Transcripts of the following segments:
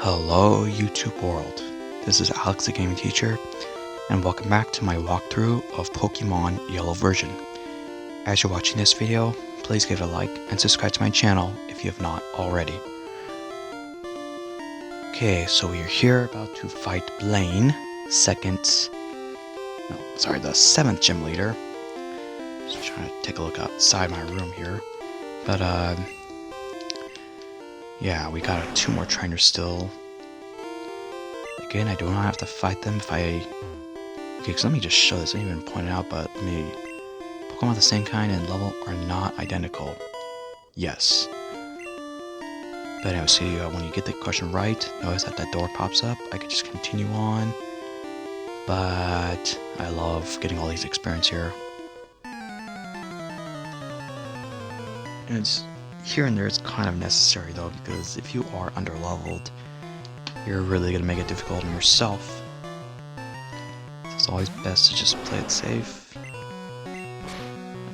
Hello YouTube world, this is Alex the Gaming Teacher, and welcome back to my walkthrough of Pokemon Yellow version. As you're watching this video, please give it a like and subscribe to my channel if you have not already. Okay, so we are here about to fight Blaine, the 7th gym leader. Just trying to take a look outside my room here, but yeah, we got 2 more trainers still. Again, I do not have to fight them if I... Okay, so let me just show this. I didn't even point it out, but let me... Pokemon of the same kind and level are not identical. Yes. But anyway, see, when you get the question right, notice that door pops up. I could just continue on. But I love getting all these experience here. And it's... Here and there it's kind of necessary though, because if you are underleveled, you're really going to make it difficult on yourself. So it's always best to just play it safe.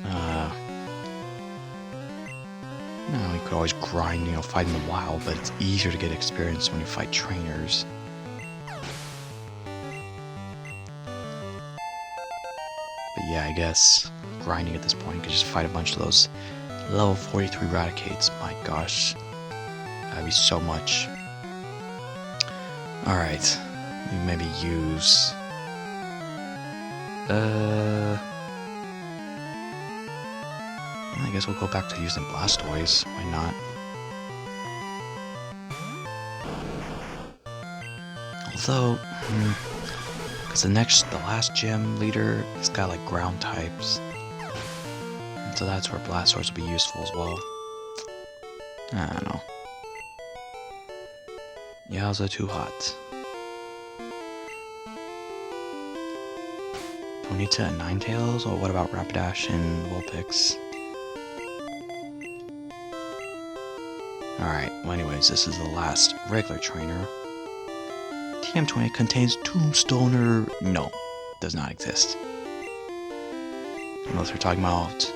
No, you could always grind, fight in the wild, but it's easier to get experience when you fight trainers. But yeah, I guess grinding at this point, you could just fight a bunch of those level 43 Raticates. My gosh, that'd be so much. Alright, we maybe use... I guess we'll go back to using Blastoise. Why not? Although, because the last gym leader has got like ground types. And so that's where Blastoise will be useful as well. I don't know. Yowza too hot. Ponyta and Ninetales, or what about Rapidash and Vulpix? Alright, well anyways, this is the last regular trainer. TM20 contains Tombstoner. No, does not exist. Unless we're talking about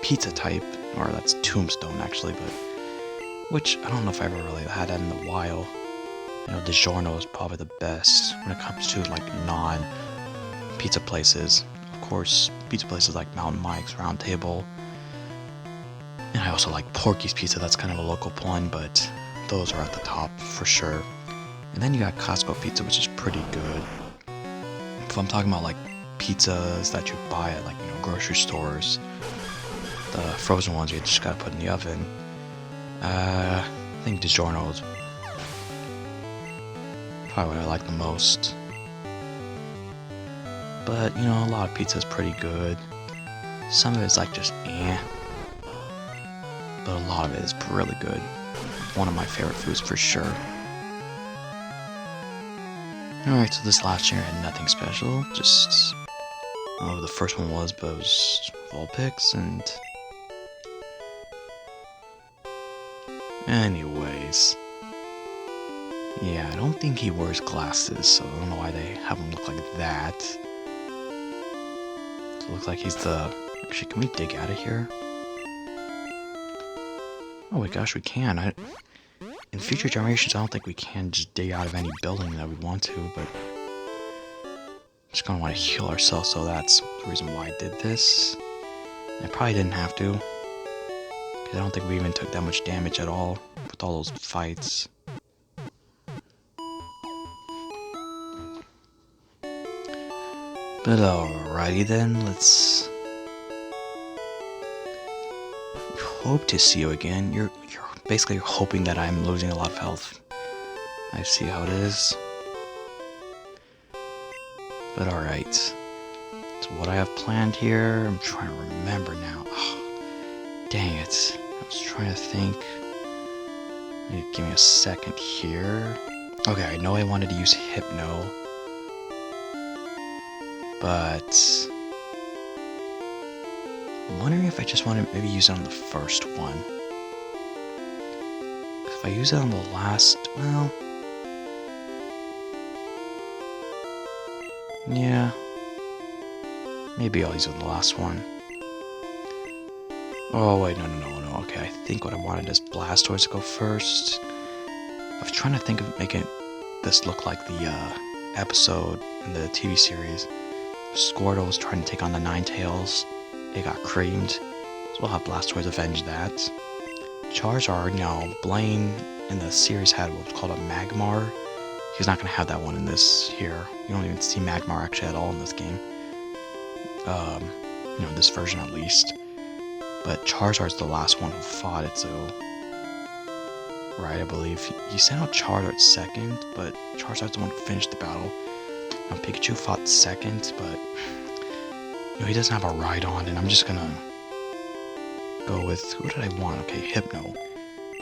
pizza type, or that's Tombstone actually, but... Which, I don't know if I ever really had that in the wild. DiGiorno is probably the best when it comes to like non-pizza places. Of course, pizza places like Mountain Mike's, Round Table. And I also like Porky's Pizza, that's kind of a local one, but those are at the top for sure. And then you got Costco Pizza, which is pretty good. If I'm talking about like pizzas that you buy at like, grocery stores, the frozen ones you just gotta put in the oven. I think DiGiorno is probably what I like the most. But, a lot of pizza is pretty good. Some of it's like just eh. But a lot of it is really good. One of my favorite foods for sure. Alright, so this last year had nothing special. Just, I don't know what the first one was, but it was Vulpix and... Anyways. Yeah, I don't think he wears glasses, so I don't know why they have him look like that. So it looks like he's the... Actually, can we dig out of here? Oh my gosh, we can. In future generations, I don't think we can just dig out of any building that we want to, but... Just gonna want to heal ourselves, so that's the reason why I did this. I probably didn't have to. Because I don't think we even took that much damage at all with all those fights. But alrighty then, let's hope to see you again. You're basically hoping that I'm losing a lot of health. I see how it is. But alright. So what I have planned here, I'm trying to remember now. Oh, dang it. I was trying to think. Give me a second here. Okay, I know I wanted to use Hypno. But I'm wondering if I just want to maybe use it on the first one. If I use it on the last, well, yeah, maybe I'll use it on the last one. Oh wait, no. Okay, I think what I wanted is Blastoise to go first. I was trying to think of making this look like the episode in the TV series. Squirtle was trying to take on the Ninetales. It got creamed. So we'll have Blastoise avenge that. Charizard, Blaine in the series had what's called a Magmar. He's not going to have that one in this here. You don't even see Magmar actually at all in this game. This version at least. But Charizard's the last one who fought it, so... Right, I believe. He sent out Charizard second, but Charizard's the one who finished the battle. Now Pikachu fought second, but... he doesn't have a Rhydon, and I'm just gonna... go with... Who did I want? Okay, Hypno.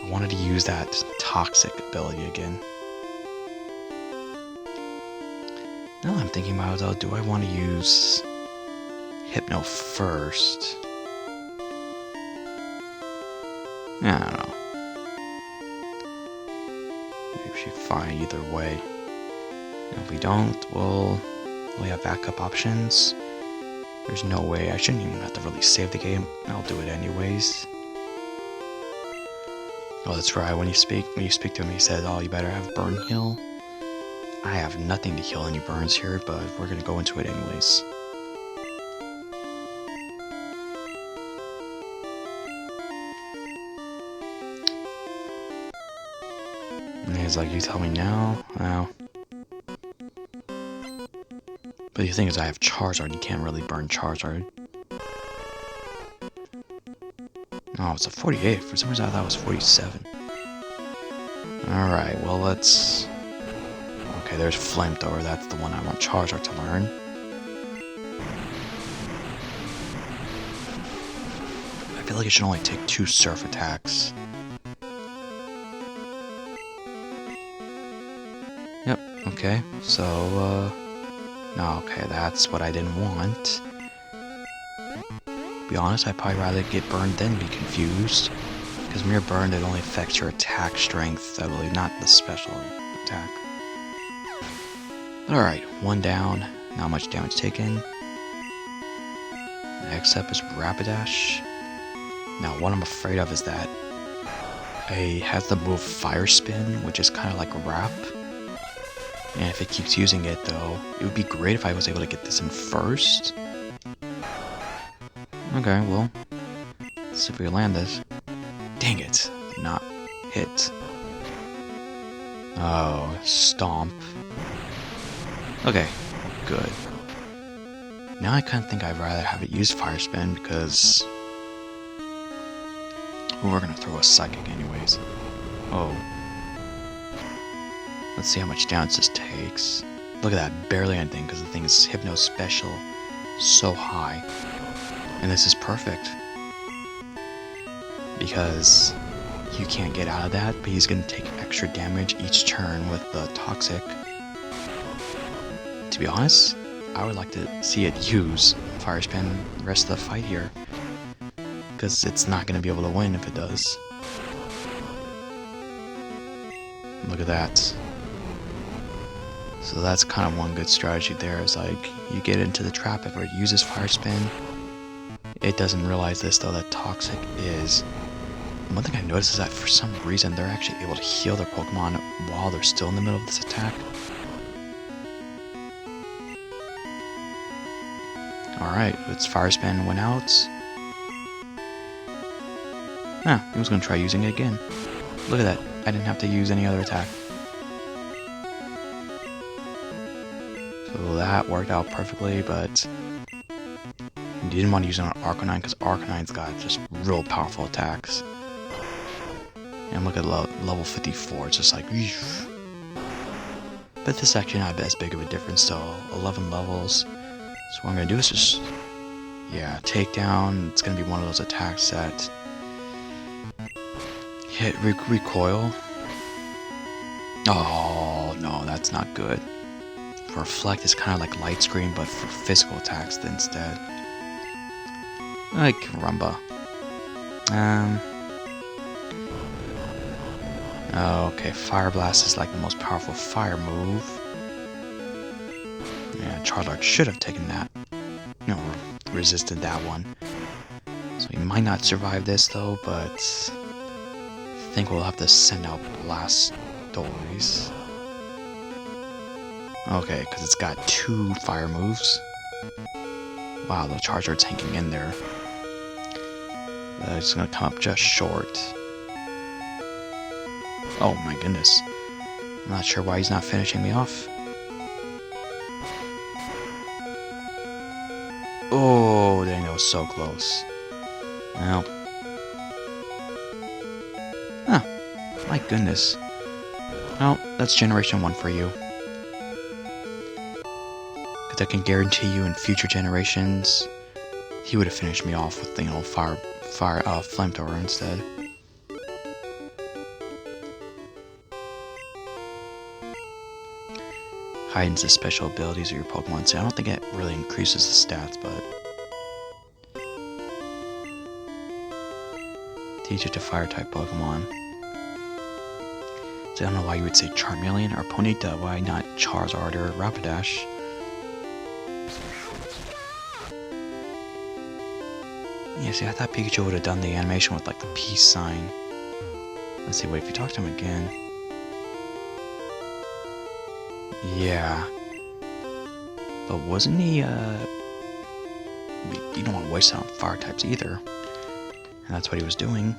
I wanted to use that Toxic ability again. Now that I'm thinking about it though, do I want to use... Hypno first? I don't know. Maybe we should find either way. And if we don't, we have backup options. There's no way. I shouldn't even have to really save the game. I'll do it anyways. Oh, that's right. When you speak to him, he says, "Oh, you better have burn heal." I have nothing to heal any burns here, but we're gonna go into it anyways. And he's like, "You tell me now." Well. But the thing is, I have Charizard. You can't really burn Charizard. Oh, it's a 48. For some reason, I thought it was 47. Alright, well, let's... Okay, there's Flamethrower. That's the one I want Charizard to learn. I feel like it should only take 2 Surf attacks. Yep, okay. So, no, okay, that's what I didn't want. To be honest, I'd probably rather get burned than be confused. Because when you're burned, it only affects your attack strength, I believe, not the special attack. Alright, 1 down, not much damage taken. Next up is Rapidash. Now, what I'm afraid of is that it has the move Fire Spin, which is kind of like a wrap. And if it keeps using it, though, it would be great if I was able to get this in first. Okay, well, let's see if we land this. Dang it, did not hit. Oh, Stomp. Okay, good. Now I kind of think I'd rather have it use Fire Spin because... we're gonna throw a Psychic anyways. Oh. Let's see how much damage this takes. Look at that, barely anything, because the thing is Hypno Special so high. And this is perfect. Because you can't get out of that, but he's going to take extra damage each turn with the Toxic. To be honest, I would like to see it use Fire Spin the rest of the fight here. Because it's not going to be able to win if it does. Look at that. So that's kind of one good strategy there, is like, you get into the trap if it uses Fire Spin. It doesn't realize this though, that Toxic is... One thing I noticed is that for some reason they're actually able to heal their Pokemon while they're still in the middle of this attack. Alright, its Fire Spin went out. He was going to try using it again. Look at that, I didn't have to use any other attack. So that worked out perfectly, but you didn't want to use it on Arcanine because Arcanine's got just real powerful attacks. And look at level 54, it's just like, eesh. But this is actually not as big of a difference, so 11 levels. So what I'm going to do is just, Takedown. It's going to be one of those attacks that hit recoil. Oh, no, that's not good. For Reflect, it's kind of like Light Screen, but for physical attacks instead. Like Rumba. Okay, Fire Blast is like the most powerful fire move. Yeah, Charizard should have taken that. No, resisted that one. So he might not survive this though, but I think we'll have to send out Blast stories. Okay, because it's got 2 fire moves. Wow, the Charizard's hanging in there. It's gonna come up just short. Oh my goodness. I'm not sure why he's not finishing me off. Oh, dang, that was so close. Well. Huh. My goodness. Well, that's Generation 1 for you. Because I can guarantee you in future generations, he would have finished me off with, flamethrower instead. Heightens the special abilities of your Pokemon. So I don't think it really increases the stats, but teach it to fire-type Pokemon. So I don't know why you would say Charmeleon or Ponyta. Why not Charizard or Rapidash? Yeah, see, I thought Pikachu would have done the animation with, like, the peace sign. Let's see, wait, if you talk to him again... Yeah. But wasn't he, You don't want to waste it on fire types either. And that's what he was doing.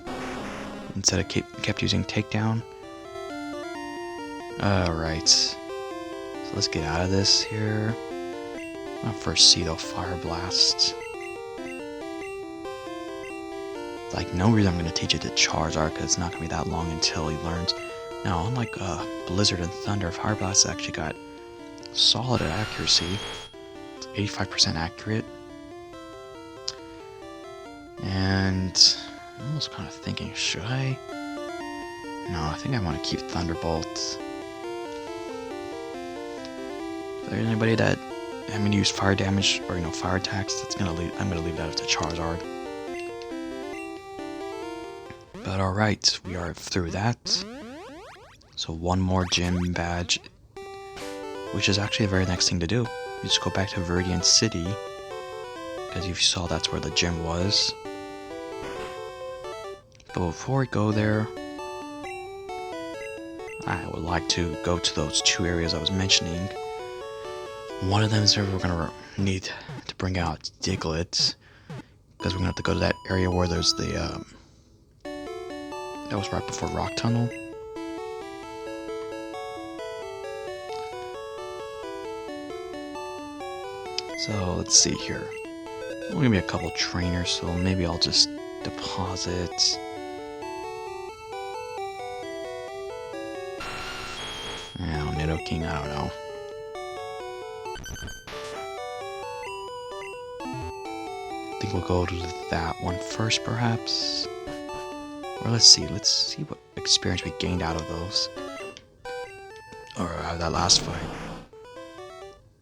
Instead of kept using Takedown. Alright. So let's get out of this here. I'll first see the Fire Blast. Like, no reason I'm going to teach it to Charizard, because it's not going to be that long until he learns. Now, unlike Blizzard and Thunder, Fire Blast actually got solid at accuracy. It's 85% accurate. And I'm almost kind of thinking, should I? No, I think I want to keep Thunderbolt. If there's anybody that I'm going to use fire damage or fire attacks, I'm going to leave that up to Charizard. But alright, we are through that. So one more gym badge, which is actually the very next thing to do. You just go back to Viridian City, because you saw that's where the gym was. But before we go there, I would like to go to those 2 areas I was mentioning. One of them is where we're going to need to bring out Diglett, because we're going to have to go to that area where there's the, that was right before Rock Tunnel. So, let's see here. There's only gonna be a couple trainers, so maybe I'll just deposit. Nidoking, I don't know. I think we'll go to that one first, perhaps. Or let's see what experience we gained out of those. Or out of that last fight.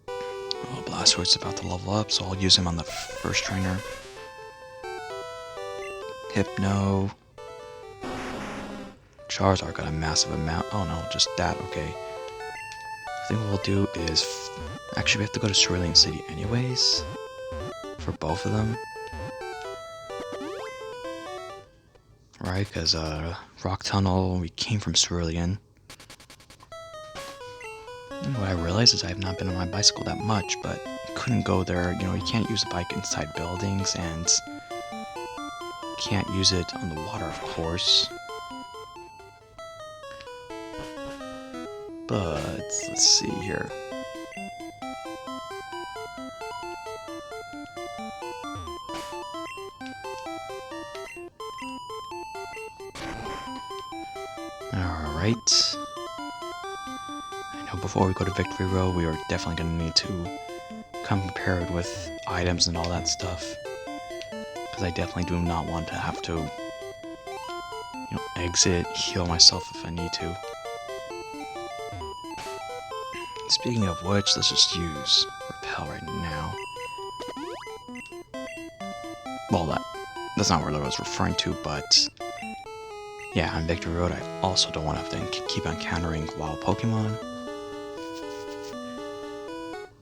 Oh, Blastoise's about to level up, so I'll use him on the first trainer. Hypno. Charizard got a massive amount. Oh no, just that, okay. I think what we'll do is... Actually, we have to go to Viridian City anyways. For both of them. Right, because Rock Tunnel, we came from Viridian. And what I realized is I have not been on my bicycle that much, but you couldn't go there. You can't use the bike inside buildings, and can't use it on the water, of course. But let's see here. Alright. I know before we go to Victory Road, we are definitely going to need to come prepared with items and all that stuff. Because I definitely do not want to have to, exit, heal myself if I need to. Speaking of which, let's just use Repel right now. Well, that's not what I was referring to, but... yeah, on Victory Road, I also don't want to have to keep encountering wild Pokemon.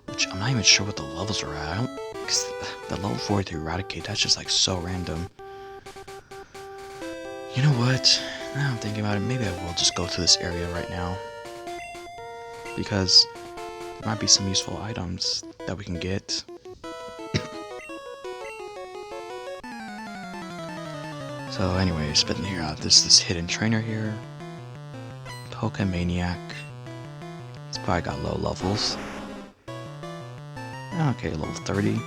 Which, I'm not even sure what the levels are at. Because the level 4 to Eradicate, that's just like so random. You know what? Now I'm thinking about it, maybe I will just go to this area right now. Because there might be some useful items that we can get. So anyway, spitting here out, there's this hidden trainer here. Pokemaniac. He's probably got low levels. Okay, level 30.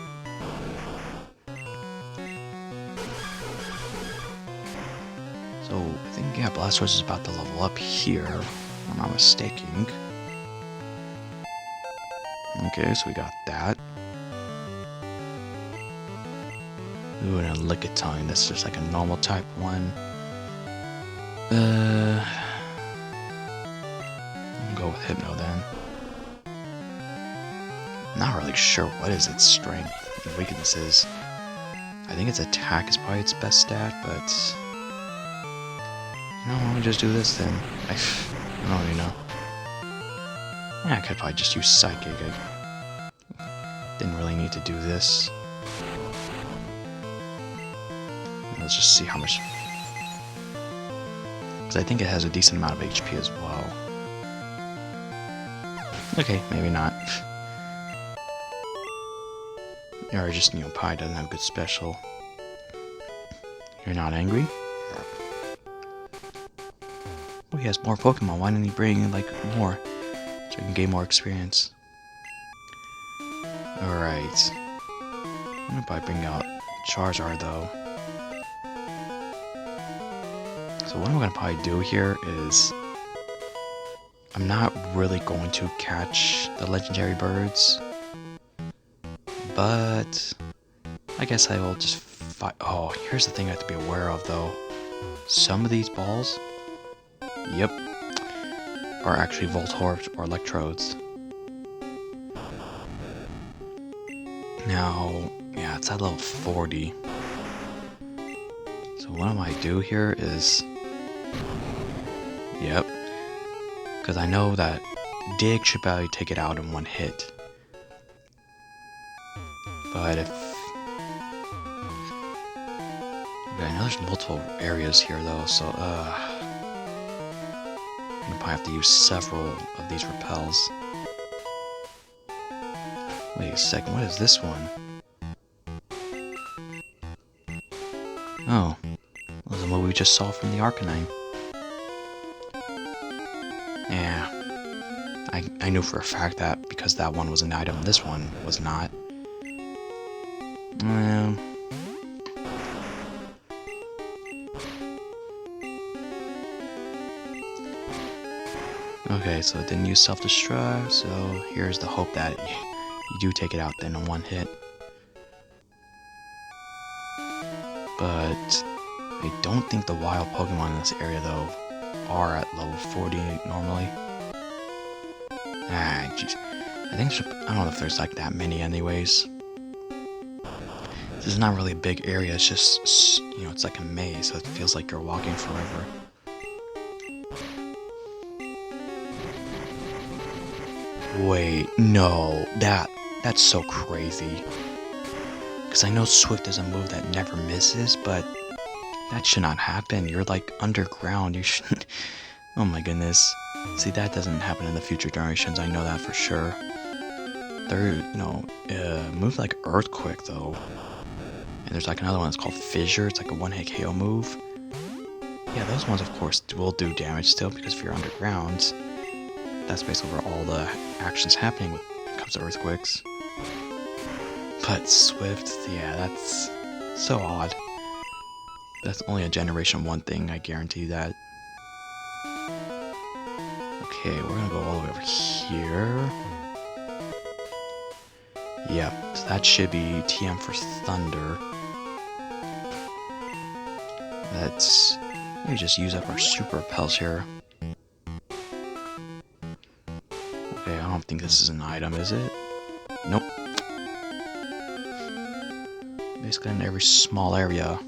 So I think, yeah, Blastoise is about to level up here, if I'm not mistaken. Okay, so we got that. Ooh, and a Lickitung. That's just like a normal type one. I'll go with Hypno then. Not really sure what is its strength and weaknesses. I think its attack is probably its best stat, but you know, why don't we just do this then? I don't really know. Yeah, I could probably just use Psychic. I didn't really need to do this. Let's just see how much. Because I think it has a decent amount of HP as well. Okay, maybe not. Or just, you know, probably doesn't have a good special. You're not angry? Oh, he has more Pokemon. Why didn't he bring, like, more? So he can gain more experience. Alright. I'm gonna probably bring out Charizard, though. So what I'm gonna probably do here is I'm not really going to catch the legendary birds, but I guess I will just fight. Oh, here's the thing I have to be aware of though. Some of these balls, yep, are actually Voltorbs or Electrodes. Now, yeah, it's at level 40. So what I might do here is, yep, because I know that Dig should probably take it out in one hit. But if... okay, I know there's multiple areas here though, so I'm gonna probably have to use several of these repels. Wait a second, what is this one? Oh, that was the one we just saw from the Arcanine. Yeah, I knew for a fact that because that one was an item, this one was not. Okay, so it didn't use self-destruct, so here's the hope that you do take it out then in one hit. But I don't think the wild Pokemon in this area though are at level 40 normally. Ah, jeez. I think I don't know if there's like that many anyways. This is not really a big area, it's just, you know, it's like a maze, so it feels like you're walking forever. Wait, no, that's so crazy. Because I know Swift is a move that never misses, but that should not happen. You're like underground, you shouldn't... Oh my goodness. See, that doesn't happen in the future generations, I know that for sure. There, you know, moves like Earthquake though. And there's like another one that's called Fissure, it's like a one-hit KO move. Yeah, those ones of course will do damage still, because if you're underground, that's basically where all the action's happening when it comes to Earthquakes. But Swift, yeah, that's so odd. That's only a Generation 1 thing, I guarantee that. Okay, we're gonna go all the way over here. Yep, so that should be TM for Thunder. Let's maybe just use up our super repels here. Okay, I don't think this is an item, is it? Nope. Basically in every small area.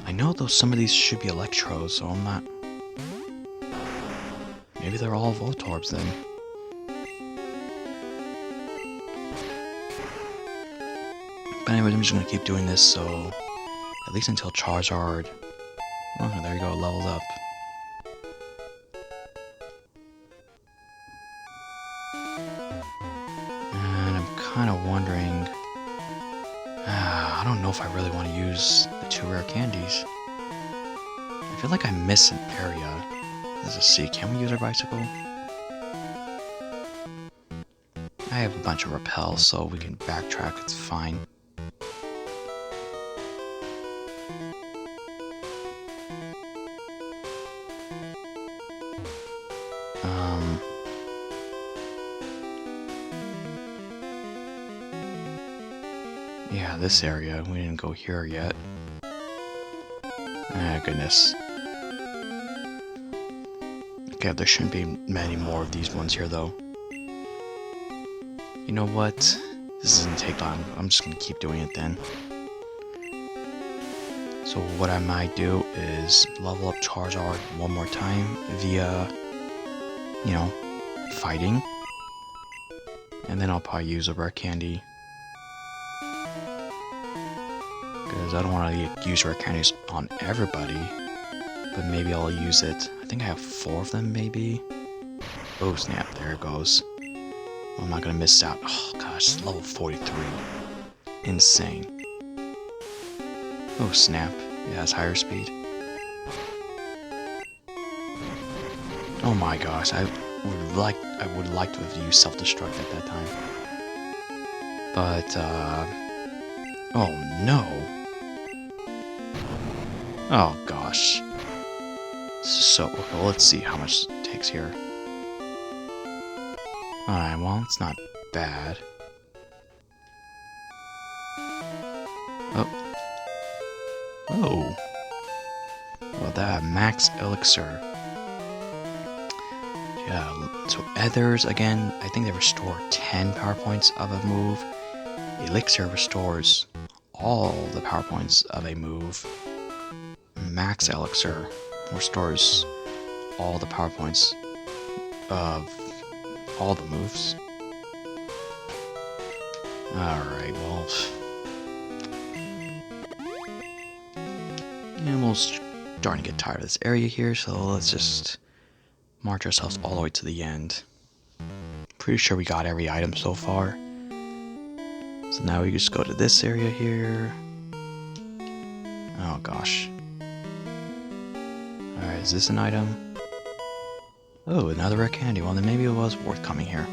I know though some of these should be Electrodes, so I'm not... Maybe they're all Voltorbs then. But anyways, I'm just gonna keep doing this, so... At least until Charizard Oh, there you go, leveled up. And I'm kind of wondering... I don't know if I really want to use the 2 rare candies. I feel like I miss an area. Let's just see, can we use our bicycle? I have a bunch of repels, so we can backtrack, it's fine. Yeah, this area, we didn't go here yet. Ah, goodness. Okay, there shouldn't be many more of these ones here, though. You know what? This doesn't take long. I'm just gonna keep doing it then. So what I might do is level up Charizard one more time via, you know, fighting. And then I'll probably use a rare candy. Because I don't want to use rare candies on everybody. But maybe I'll use it. I think I have 4 of them, maybe. Oh snap, there it goes. I'm not gonna miss out. Oh gosh, level 43. Insane. Oh snap, it has higher speed. Oh my gosh, I would like to have used self-destruct at that time. But oh no. Oh gosh. So okay, well, let's see how much it takes here. Alright, well, it's not bad. Oh. Oh. Well, that max elixir. Yeah, so ethers, again, I think they restore 10 power points of a move. Elixir restores all the power points of a move. Max elixir restores all the power points of all the moves. Alright, well... And we're starting to get tired of this area here, so let's just march ourselves all the way to the end. Pretty sure we got every item so far. So now we just go to this area here. Oh gosh. Alright, is this an item? Oh, another rare candy. Well, then maybe it was worth coming here.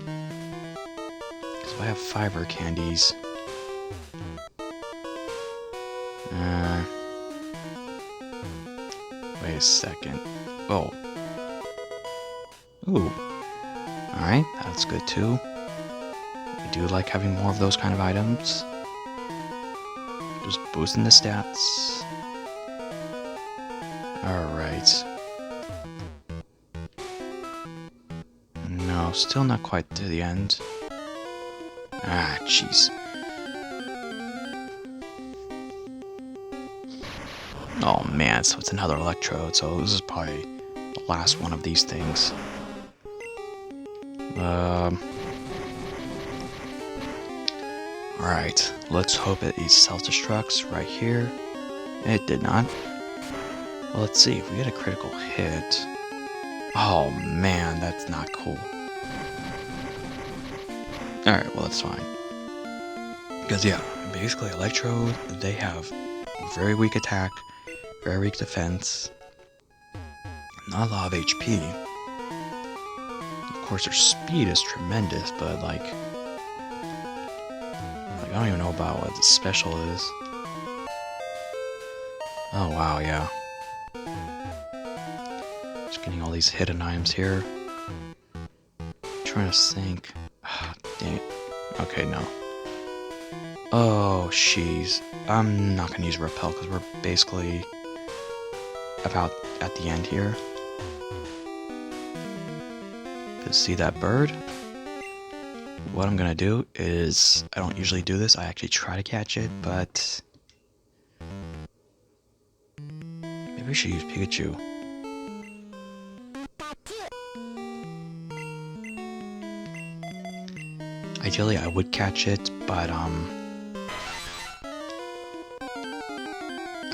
Because if I have 5 rare candies... wait a second. Oh. Ooh. Alright, that's good too. I do like having more of those kind of items. Just boosting the stats. Alright. No, still not quite to the end. Ah, jeez. Oh man, so it's another electrode, so this is probably the last one of these things. Alright, let's hope it self-destructs right here. It did not. Well, let's see, if we get a critical hit... Oh man, that's not cool. Alright, well that's fine. Because yeah, basically Electrode, they have very weak attack, very weak defense, not a lot of HP. Of course their speed is tremendous, but like I don't even know about what the special is. Oh wow, yeah. Just getting all these hidden items here. Trying to think. Oh, dang it. Okay, no. Oh, jeez. I'm not gonna use repel because we're basically about at the end here. See that bird? What I'm gonna do is, I don't usually do this, I actually try to catch it, but maybe we should use Pikachu. Ideally I would catch it, but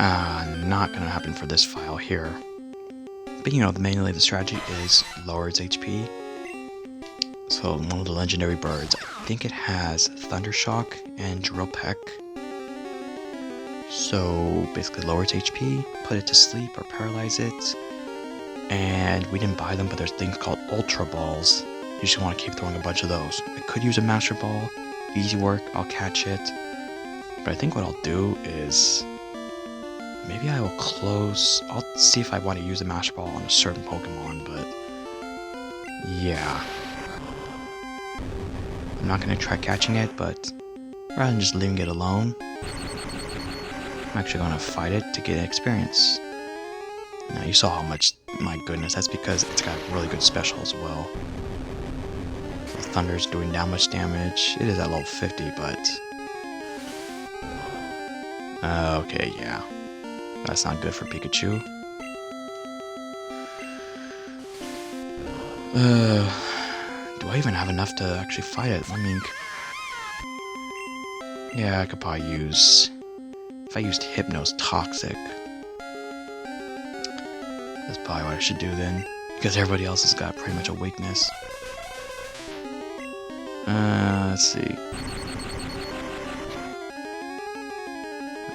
Not gonna happen for this file here. But you know, mainly the strategy is lower its HP. So one of the legendary birds, I think it has Thundershock and Drill Peck. So basically lower its HP, put it to sleep or paralyze it. And we didn't buy them, but there's things called Ultra Balls. You just want to keep throwing a bunch of those. I could use a Master Ball, easy work, I'll catch it. But I think what I'll do is, maybe I will close, I'll see if I want to use a Master Ball on a certain Pokemon, but yeah. I'm not going to try catching it, but rather than just leaving it alone, I'm actually going to fight it to get experience. Now you saw how much, my goodness, that's because it's got really good special as well. So Thunder's doing that much damage. It is at level 50, but... okay, yeah. That's not good for Pikachu. Do I even have enough to actually fight it? I mean... yeah, I could probably use... if I used Hypno's Toxic... that's probably what I should do then, because everybody else has got pretty much a weakness. Let's see.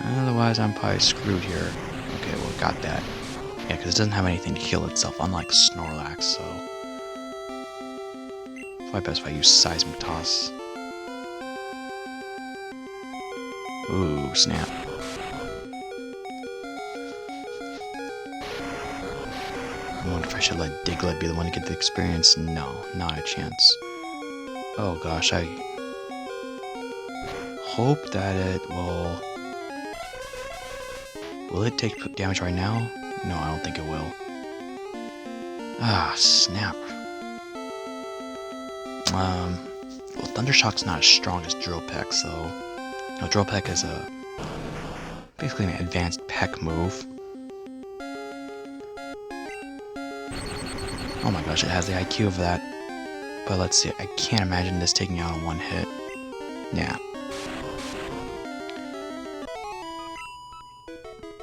Otherwise, I'm probably screwed here. Okay, well, got that. Yeah, because it doesn't have anything to heal itself, unlike Snorlax, so... probably best if I use Seismic Toss. Ooh, snap. I wonder if I should let Diglett be the one to get the experience. No, not a chance. Oh gosh, I hope that it will... will it take damage right now? No, I don't think it will. Ah, snap. Well, Thundershock's not as strong as Drill Peck, so... no, Drill Peck is a... basically an advanced Peck move. Oh my gosh, it has the IQ of that. But let's see, I can't imagine this taking out in one hit. Yeah.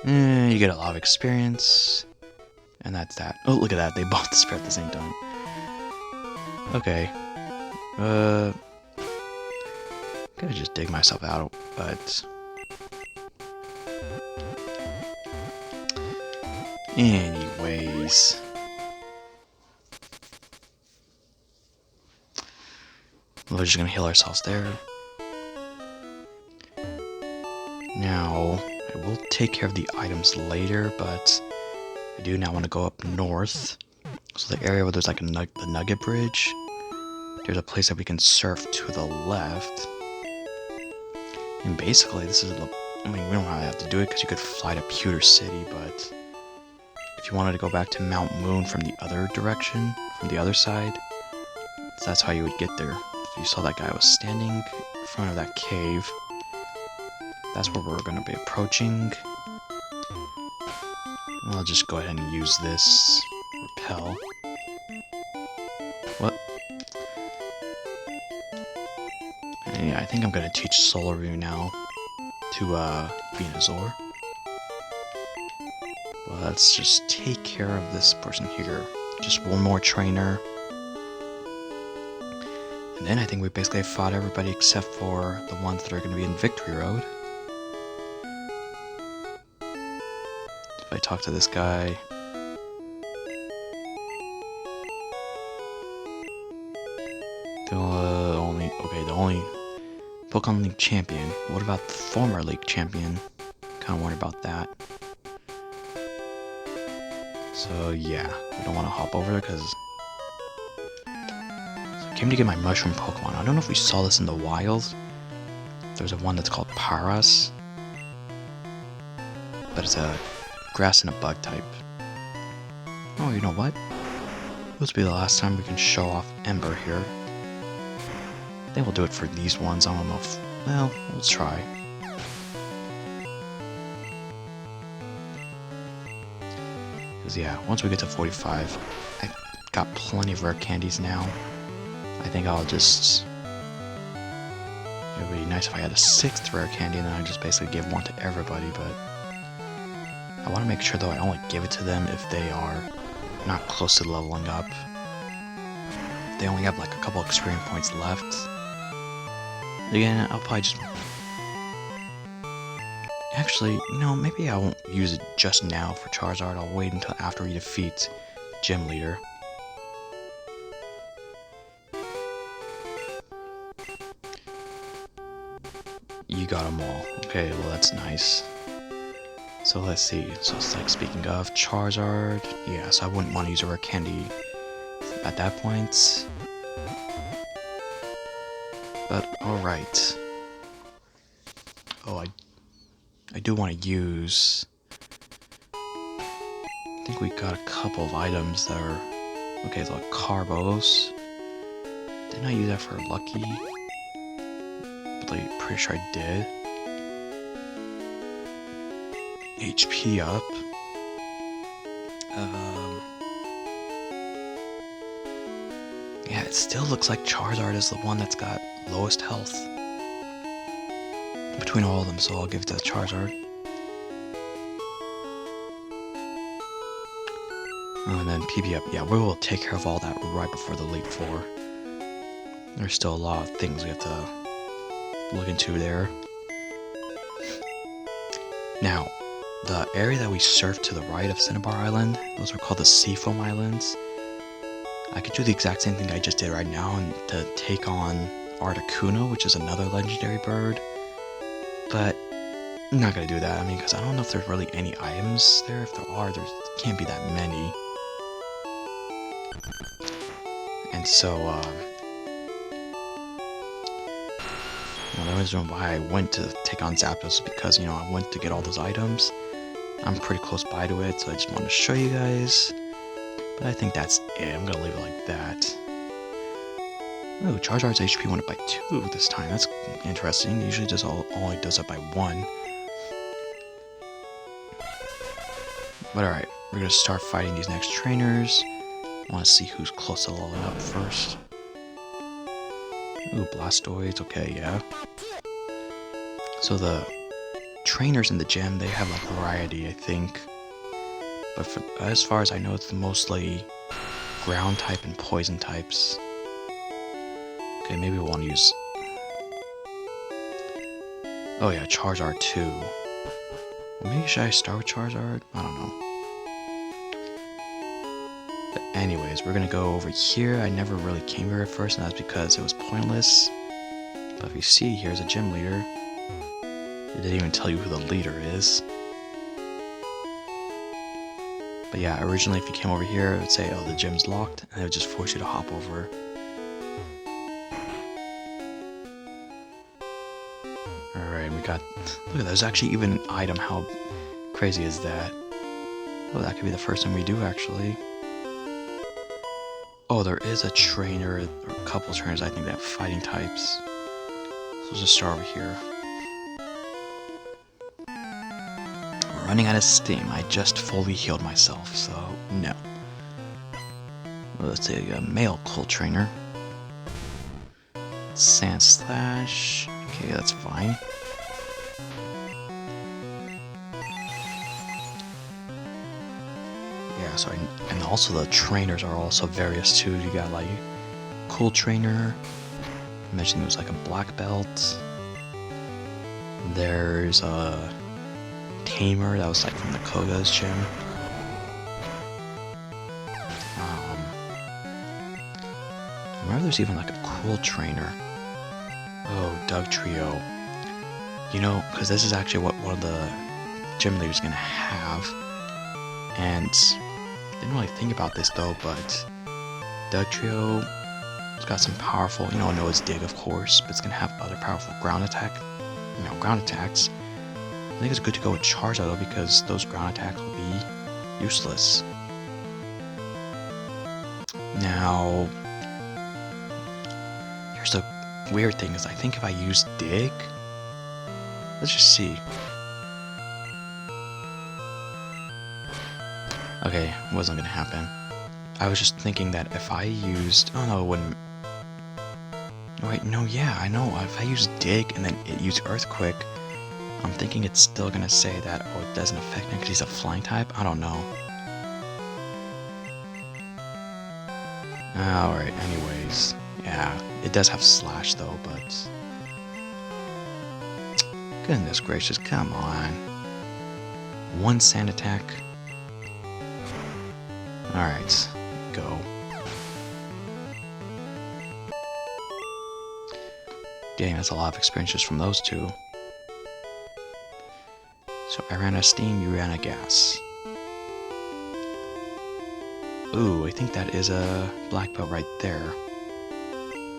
You get a lot of experience. And that's that. Oh, look at that, they both despair at the same time. Okay. Gotta just dig myself out, but... anyways... we're just gonna heal ourselves there. Now, I will take care of the items later, but I do now want to go up north. So the area where there's like the Nugget Bridge, there's a place that we can surf to the left. And basically, this is, I mean, we don't really have to do it because you could fly to Pewter City, but if you wanted to go back to Mount Moon from the other direction, from the other side, so that's how you would get there. You saw that guy was standing in front of that cave. That's where we're going to be approaching. I'll just go ahead and use this repel. What? Yeah, I think I'm going to teach Solar View now to Venusaur. Well, let's just take care of this person here. Just one more trainer. And then I think we basically fought everybody except for the ones that are going to be in Victory Road. If I talk to this guy... the only Pokemon League champion. What about the former League champion? Kind of worried about that. So yeah, we don't want to hop over there because... came to get my mushroom Pokemon. I don't know if we saw this in the wild. There's a one that's called Paras. But it's a grass and a bug type. Oh, you know what? This will be the last time we can show off Ember here. I think we'll do it for these ones. I don't know if... well, let's try. Because yeah, once we get to 45, I've got plenty of rare candies now. I think I'll just... it would be nice if I had a 6th rare candy and then I just basically give one to everybody, but... I want to make sure though I only give it to them if they are not close to leveling up. If they only have like a couple experience points left. Again, I'll probably just... Actually, you know, maybe I won't use it just now for Charizard. I'll wait until after he defeats Gym Leader. You got them all. Okay, well that's nice. So let's see. So it's like, speaking of Charizard, yeah, so I wouldn't want to use a rare candy at that point. But alright. Oh, I do want to use... I think we got a couple of items that are... Okay, so like Carbos. Didn't I use that for Lucky? But I'm pretty sure I did. HP up. Yeah, it still looks like Charizard is the one that's got lowest health between all of them, so I'll give it to Charizard. Oh, and then PB up. Yeah, we will take care of all that right before the Elite Four. There's still a lot of things we have to look into there. Now, the area that we surfed to the right of Cinnabar Island, those are called the Seafoam Islands. I could do the exact same thing I just did right now and to take on Articuno, which is another legendary bird. But I'm not going to do that, I mean, because I don't know if there's really any items there. If there are, there can't be that many. And so, the reason why I went to take on Zapdos is because, you know, I went to get all those items. I'm pretty close by to it, so I just want to show you guys. But I think that's it. I'm gonna leave it like that. Ooh, Charizard's HP went up by 2 this time. That's interesting. Usually just only does up by 1. But alright, we're gonna start fighting these next trainers. I want to see who's close to leveling up first. Ooh, Blastoids. Okay, yeah. So the trainers in the gym, they have like variety, I think. But for, as far as I know, it's mostly ground type and poison types. Okay, maybe we'll want to use... Oh yeah, Charizard too. Maybe should I start with Charizard? I don't know. But anyways, we're gonna go over here. I never really came here at first, and that's because it was pointless. But if you see, here's a gym leader. It didn't even tell you who the leader is. But yeah, originally if you came over here, it would say, oh, the gym's locked, and it would just force you to hop over. Alright, we got... Look, there's actually even an item. How crazy is that? Oh, that could be the first time we do, actually. Oh, there is a trainer, or a couple trainers, I think, that have fighting types. So let's just start over here. We're running out of steam. I just fully healed myself, so no. Well, let's say a male cold trainer. Sand Slash. Okay, that's fine. Yeah, so and also the trainers are also various too. You got like Cool Trainer. I mentioned it was like a black belt. There's a Tamer that was like from the Koga's gym. I remember there's even like a Cool Trainer. Oh, Doug Trio. You know, because this is actually what one of the gym leaders is gonna have. And didn't really think about this though, but Doug Trio, it's got some powerful, you know, I know it's Dig of course, but it's gonna have other powerful ground attacks. I think it's good to go with Charizard though, because those ground attacks will be useless. Now, here's the weird thing is I think if I use Dig, let's just see. Okay, it wasn't gonna happen. I was just thinking that if I used... Oh no, it wouldn't... Wait, no, yeah, I know. If I use Dig and then it used Earthquake, I'm thinking it's still gonna say that, oh, it doesn't affect him because he's a flying type. I don't know. Alright, anyways. Yeah, it does have slash though, but... Goodness gracious, come on. One sand attack. Alright, go. Dang, that's a lot of experience just from those two. So I ran out of steam, you ran out of gas. Ooh, I think that is a black belt right there.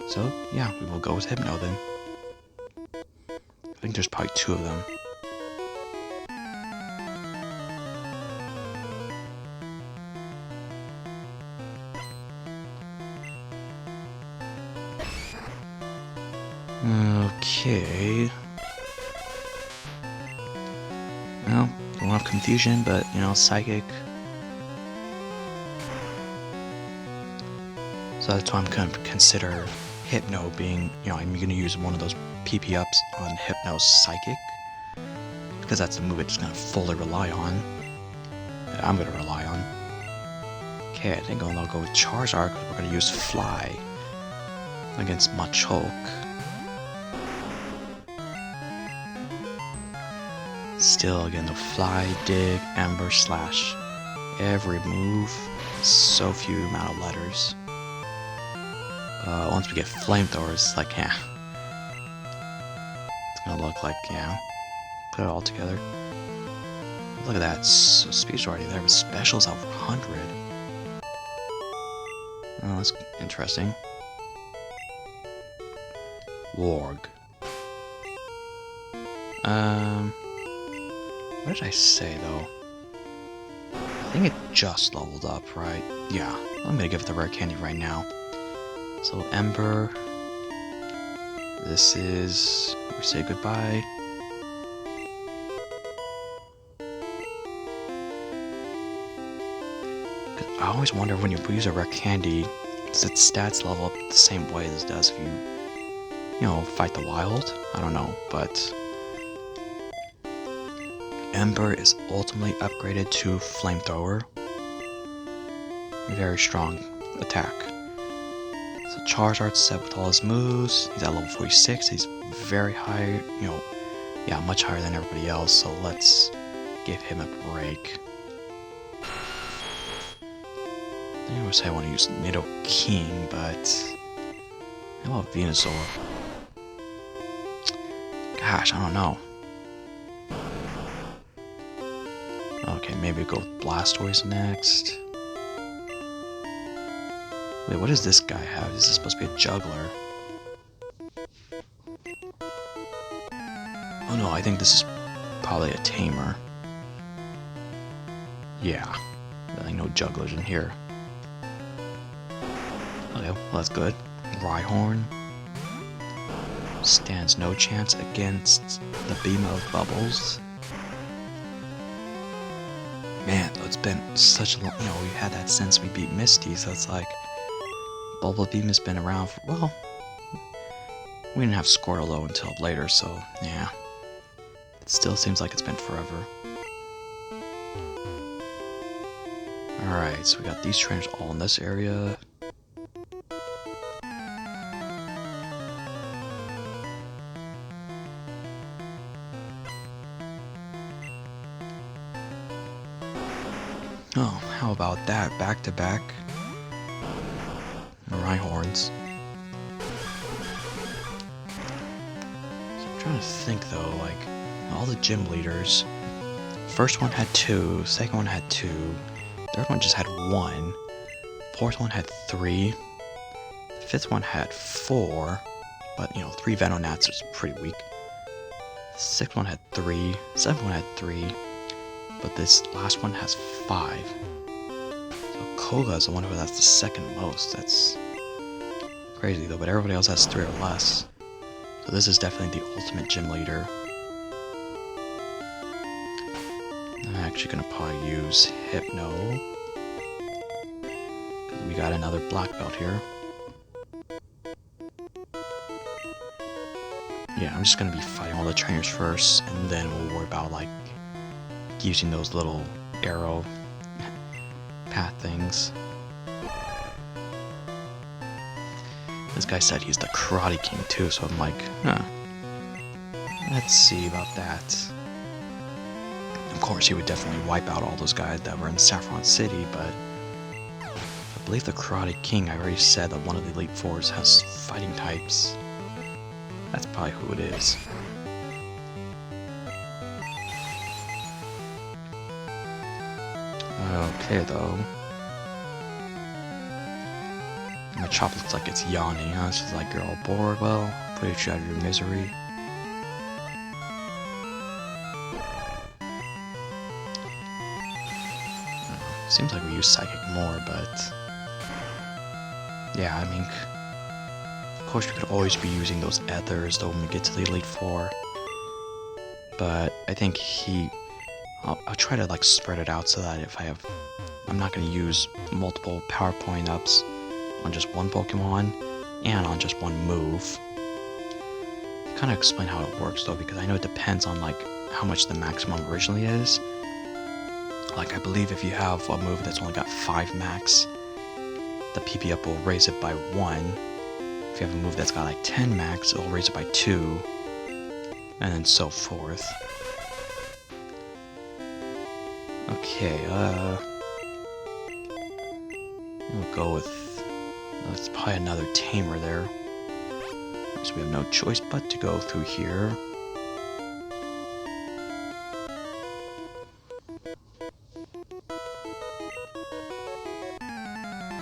So, yeah, we will go with Hypno then. I think there's probably two of them. Okay. Well, a lot of confusion, but, you know, psychic. So that's why I'm going to consider Hypno being, you know, I'm going to use one of those PP ups on Hypno's psychic. Because that's the move it's going to fully rely on. That I'm going to rely on. Okay, I think I'll go with Charizard because we're going to use Fly against Machoke. Still, again, the Fly, Dig, Ember, Slash. Every move, so few amount of letters. Once we get Flamethrower, it's like, yeah. It's gonna look like, yeah. Put it all together. Look at that, so speed's already there, but special's over 100. Oh, that's interesting. Warg. What did I say, though? I think it just leveled up, right? Yeah, I'm gonna give it the rare candy right now. So, Ember. This is... we say goodbye. I always wonder when you use a rare candy, does its stats level up the same way as it does if you know, fight the wild? I don't know, but... Ember is ultimately upgraded to Flamethrower. Very strong attack. So Charizard's set with all his moves. He's at level 46. He's very high, you know, yeah, much higher than everybody else. So let's give him a break. I would say I want to use Nido King, but how about Venusaur? Gosh, I don't know. Okay, maybe go with Blastoise next. Wait, what does this guy have? Is this supposed to be a juggler? Oh no, I think this is probably a tamer. Yeah, really no jugglers in here. Okay, well that's good. Rhyhorn stands no chance against the beam of bubbles. Man, it's been such a long, you know, we've had that since we beat Misty, so it's like, Bubble Beam has been around for, well, we didn't have Squirtle though until later, so, yeah. It still seems like it's been forever. Alright, so we got these trainers all in this area. Oh, how about that? Back to back. Rhyhorns. So I'm trying to think though, like, all the gym leaders. First one had 2, second one had 2, third one just had 1, fourth one had 3, the fifth one had 4, but you know, 3 Venonats is pretty weak. The sixth one had 3, seventh one had 3. But this last one has 5. So Koga is the one who has the second most. That's crazy though, but everybody else has 3 or less. So this is definitely the ultimate gym leader. I'm actually gonna probably use Hypno. Because we got another black belt here. Yeah, I'm just gonna be fighting all the trainers first, and then we'll worry about like using those little arrow path things. This guy said he's the Karate King too, so I'm like, huh. Let's see about that. Of course, he would definitely wipe out all those guys that were in Saffron City, but I believe the Karate King, I already said that one of the Elite Fours has fighting types. That's probably who it is. Okay, though. My chop looks like it's yawning, huh? She's like, you're all bored? Well, put you out of your misery. Seems like we use Psychic more, but... yeah, I mean... of course, we could always be using those Ethers, though, when we get to the Elite Four. But I think I'll try to, like, spread it out so that if I'm not going to use multiple PowerPoint ups on just one Pokemon and on just one move. Kind of explain how it works, though, because I know it depends on, like, how much the maximum originally is. Like, I believe if you have a move that's only got 5 max, the PP up will raise it by 1. If you have a move that's got like 10 max, it'll raise it by 2. And then so forth. Okay, we'll go with... it's probably another tamer there. So we have no choice but to go through here.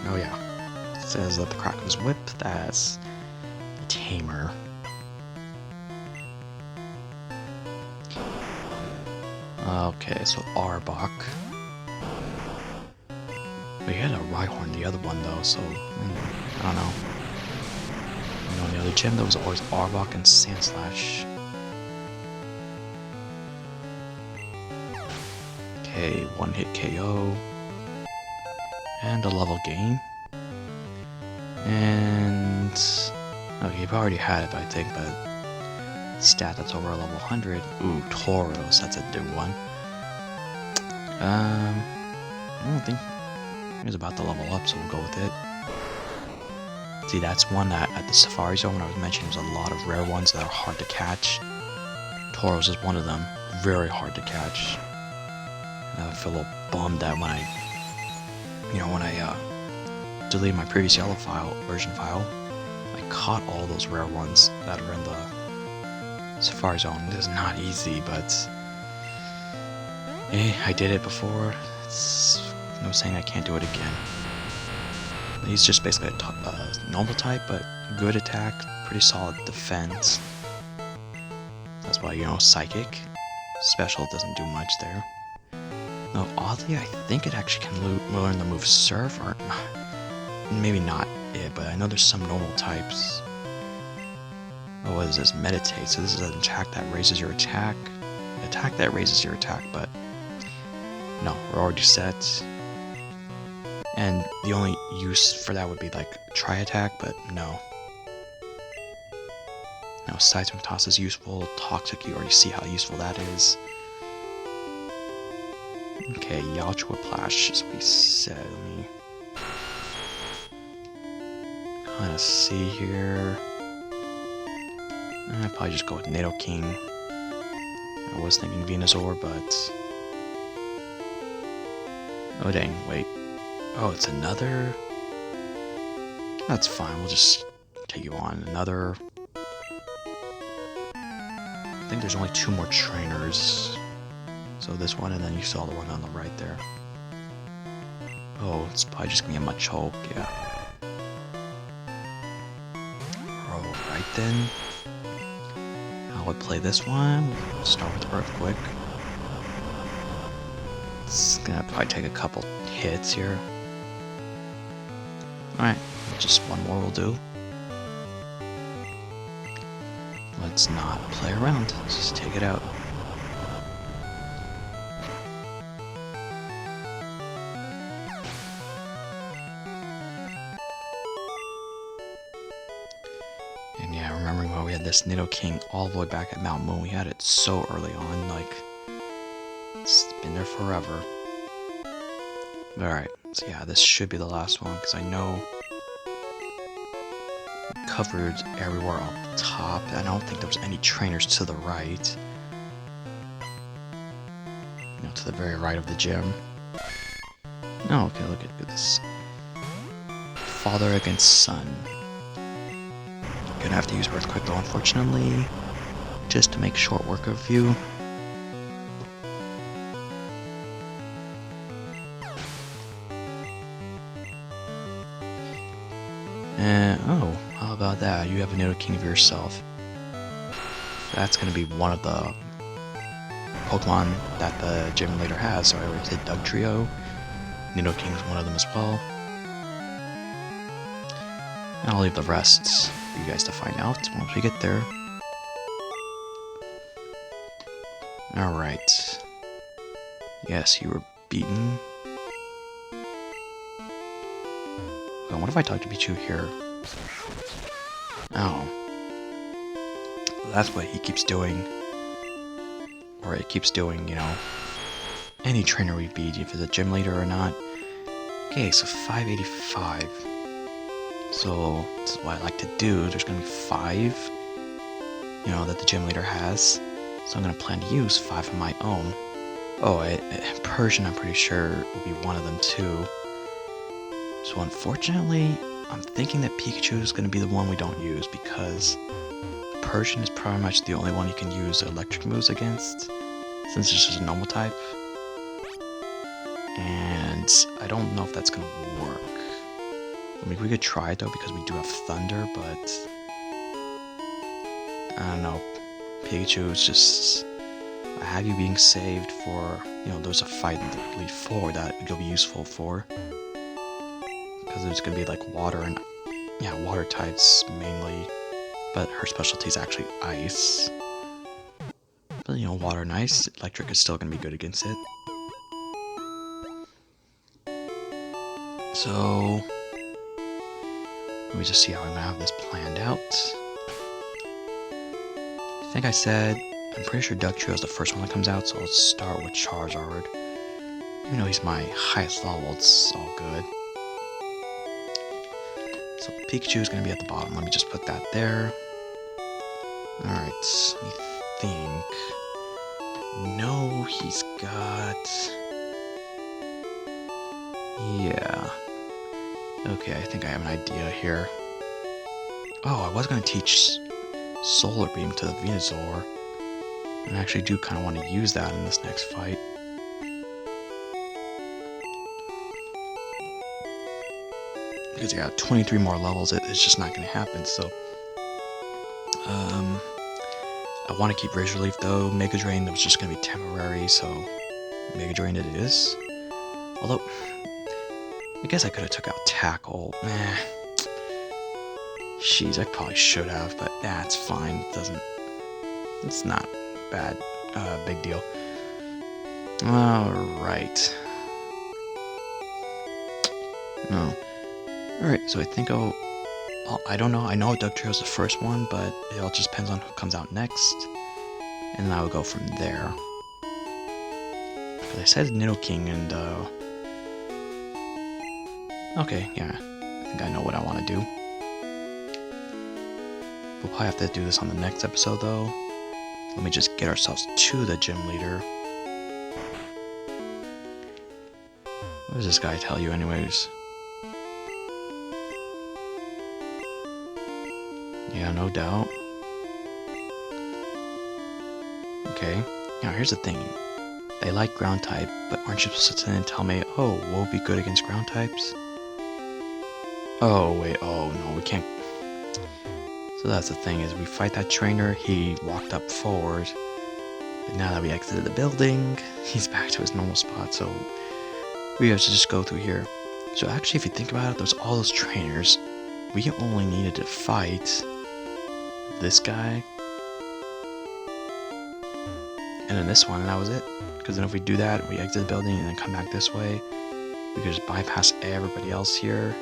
Oh yeah, it says that the Kraken's Whip, that's a tamer. Okay, so Arbok. We had a Rhyhorn the other one though, so I don't know. You know, in the other gym there was always Arbok and Sandslash. Okay, one hit KO. And a level gain. And... okay, you've already had it, I think, but... stat that's over a level 100. Ooh, Tauros, that's a new one. I don't think it was about to level up, so we'll go with it. See, that's one that at the Safari Zone, when I was mentioning, there's a lot of rare ones that are hard to catch. Tauros is one of them. Very hard to catch. And I feel a little bummed that when I deleted my previous yellow version file, I caught all those rare ones that are in the Safari Zone. It is not easy, but I did it before. It's no saying I can't do it again. He's just basically a normal type, but good attack, pretty solid defense. That's why, you know, Psychic. Special doesn't do much there. No, oddly, I think it actually can learn the move Surf, or maybe not it, but I know there's some normal types. Oh, what is this? Meditate. So this is an attack that raises your attack. Attack that raises your attack, but no, we're already set. And the only use for that would be like Tri-Attack, but no. Now, Seismic Toss is useful. Toxic, you already see how useful that is. Okay, Yaochua Plash, as we said. Let me kind of see here. I'd probably just go with Nidoking. I was thinking Venusaur, but... oh dang, wait. Oh, it's another... that's fine, we'll just take you on. Another... I think there's only 2 more trainers. So this one, and then you saw the one on the right there. Oh, it's probably just gonna be a Machoke, yeah. Alright then. I would play this one. We'll start with Earthquake. It's gonna probably take a couple hits here. Alright, just one more will do. Let's not play around, let's just take it out. And yeah, remembering when we had this Nidoking all the way back at Mount Moon, we had it so early on, like, it's been there forever. Alright, so yeah, this should be the last one, because I know we covered everywhere up top. I don't think there was any trainers to the right. You know, to the very right of the gym. No, okay, look at this. Father against son. Gonna have to use Earthquake though, unfortunately, just to make short work of you. Oh, how about that? You have a Nidoking of yourself. That's gonna be one of the Pokemon that the Gym Leader has, so I already said Dugtrio. Nidoking is one of them as well. And I'll leave the rest for you guys to find out once we get there. Alright. Yes, you were beaten. Oh, what if I talk to Pichu here? Oh. That's what he keeps doing. Or it keeps doing, you know, any trainer we beat, if it's a gym leader or not. Okay, so 585. So, this is what I like to do. There's going to be 5, you know, that the gym leader has. So I'm going to plan to use 5 of my own. Oh, Persian, I'm pretty sure, will be one of them too. So unfortunately, I'm thinking that Pikachu is going to be the one we don't use, because Persian is pretty much the only one you can use electric moves against, since it's just a normal type. And I don't know if that's going to work. I mean, we could try it though, because we do have Thunder, but I don't know. Pikachu is just, I have you being saved for, you know, there's a fight in the Elite Four that it'll be useful for. Because there's going to be like water and, yeah, water types mainly. But her specialty is actually ice. But, you know, water and ice, electric is still going to be good against it. So, let me just see how I'm going to have this planned out. I think I said, I'm pretty sure Dugtrio is the first one that comes out, so I'll start with Charizard. Even though he's my highest level, it's all good. So Pikachu is going to be at the bottom. Let me just put that there. Alright, let me think. No, he's got... Yeah. Okay, I think I have an idea here. Oh, I was going to teach Solar Beam to the Venusaur. And I actually do kind of want to use that in this next fight. Because yeah, 23 more levels, it's just not going to happen, so... I want to keep Razor Leaf though. Mega Drain, that was just going to be temporary, so... Mega Drain it is. Although... I guess I could have took out Tackle. Jeez, I probably should have, but it's fine. It doesn't... It's not bad. Big deal. Alright. No. Alright, so I think I don't know. I know Dugtrio is the first one, but it all just depends on who comes out next. And then I will go from there. But I said Nidoking and, okay, yeah. I think I know what I want to do. We'll probably have to do this on the next episode, though. Let me just get ourselves to the gym leader. What does this guy tell you, anyways? Yeah, no doubt. Okay, now here's the thing. They like ground type, but aren't you supposed to sit and tell me, oh, we'll be good against ground types? Oh, wait, oh, no, we can't. So that's the thing, is we fight that trainer, he walked up forward, but now that we exited the building, he's back to his normal spot, so we have to just go through here. So actually, if you think about it, there's all those trainers. We only needed to fight this guy, and then this one, and that was it. Because then if we do that, we exit the building and then come back this way, we could just bypass everybody else here.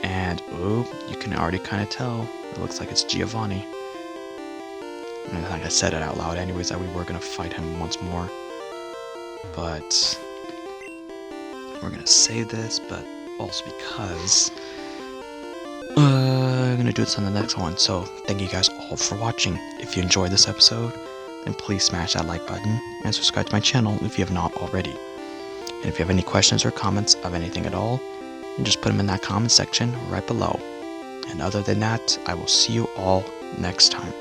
And, oh, you can already kind of tell, It looks like it's Giovanni. And I think I said it out loud anyways that we were gonna fight him once more. But we're gonna save this, but also because I'm gonna do this on the next one. So thank you guys all for watching. If you enjoyed this episode, then please smash that like button and subscribe to my channel if you have not already. And if you have any questions or comments of anything at all, then just put them in that comment section right below. And other than that, I will see you all next time.